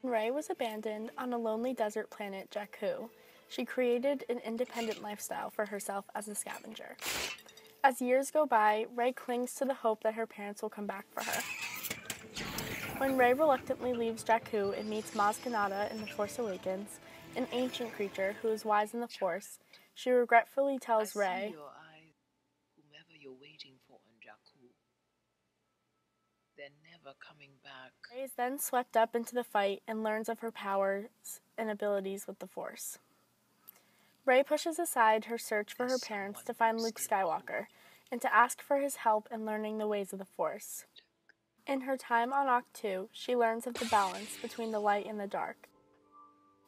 Rey was abandoned on a lonely desert planet, Jakku. She created an independent lifestyle for herself as a scavenger. As years go by, Rey clings to the hope that her parents will come back for her. When Rey reluctantly leaves Jakku and meets Maz Kanata in The Force Awakens, an ancient creature who is wise in the Force, she regretfully tells Rey, your eyes, whomever you're waiting for on Jakku. They're never coming back. Rey is then swept up into the fight and learns of her powers and abilities with the Force. Rey pushes aside her search for her parents to find Luke Skywalker and to ask for his help in learning the ways of the Force. In her time on Ahch-To, she learns of the balance between the light and the dark,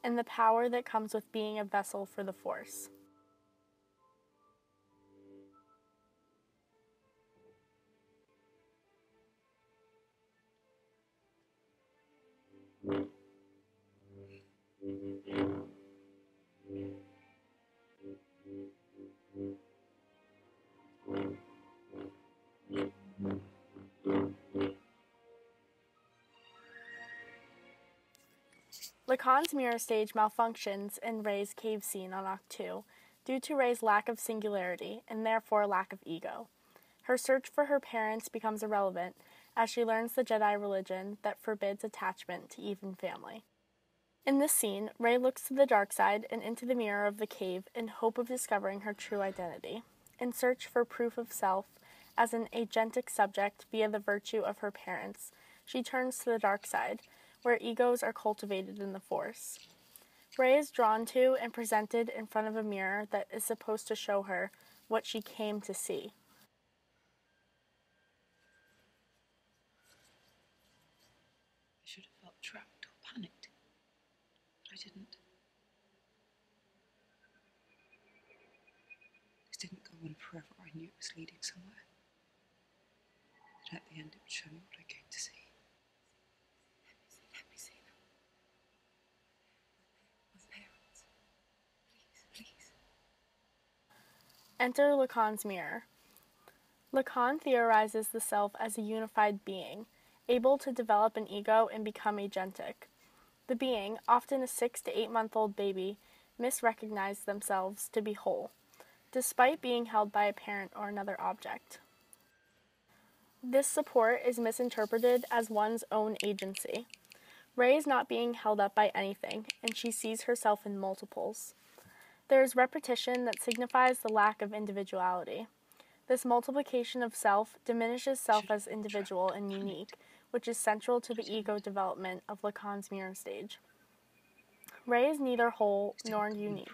and the power that comes with being a vessel for the Force. Lacan's mirror stage malfunctions in Rey's cave scene on Ahch-To due to Rey's lack of singularity and therefore lack of ego. Her search for her parents becomes irrelevant as she learns the Jedi religion that forbids attachment to even family. In this scene, Rey looks to the dark side and into the mirror of the cave in hope of discovering her true identity. In search for proof of self as an agentic subject via the virtue of her parents, she turns to the dark side, where egos are cultivated in the Force. Rey is drawn to and presented in front of a mirror that is supposed to show her what she came to see. I should have felt trapped or panicked, but I didn't. This didn't go on forever. I knew it was leading somewhere. But at the end, it would show me what I came to see. Let me see them. My parents. Please. Enter Lacan's mirror. Lacan theorizes the self as a unified being, able to develop an ego and become agentic. The being, often a 6 to 8 month old baby, misrecognize themselves to be whole, despite being held by a parent or another object. This support is misinterpreted as one's own agency. Rey is not being held up by anything, and she sees herself in multiples. There is repetition that signifies the lack of individuality. This multiplication of self diminishes self as individual and unique, which is central to the ego development of Lacan's mirror stage. Rey is neither whole nor unique.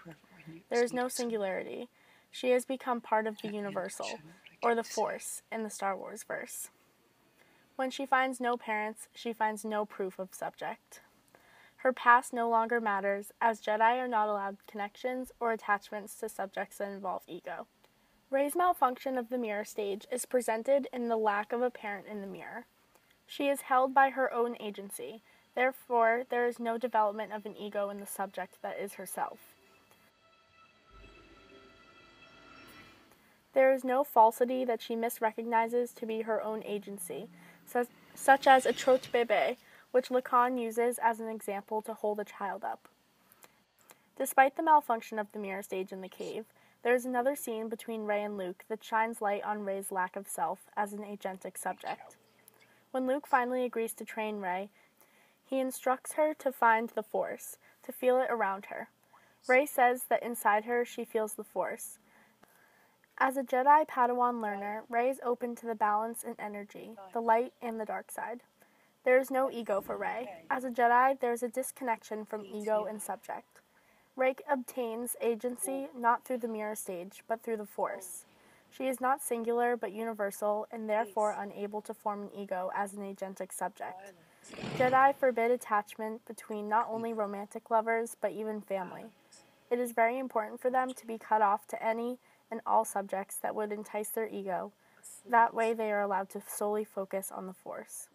There is no singularity. She has become part of the universal, or the Force, in the Star Wars verse. When she finds no parents, she finds no proof of subject. Her past no longer matters, as Jedi are not allowed connections or attachments to subjects that involve ego. Rey's malfunction of the mirror stage is presented in the lack of a parent in the mirror. She is held by her own agency, therefore there is no development of an ego in the subject that is herself. There is no falsity that she misrecognizes to be her own agency, such as a trotte bébé, which Lacan uses as an example to hold a child up. Despite the malfunction of the mirror stage in the cave, there is another scene between Rey and Luke that shines light on Rey's lack of self as an agentic subject. When Luke finally agrees to train Rey, he instructs her to find the Force, to feel it around her. Rey says that inside her she feels the Force. As a Jedi Padawan learner, Rey is open to the balance and energy, the light and the dark side. There is no ego for Rey. As a Jedi, there is a disconnection from ego and subject. Rey obtains agency not through the mirror stage, but through the Force. She is not singular but universal, and therefore unable to form an ego as an agentic subject. Jedi forbid attachment between not only romantic lovers, but even family. It is very important for them to be cut off to any and all subjects that would entice their ego. That way they are allowed to solely focus on the Force.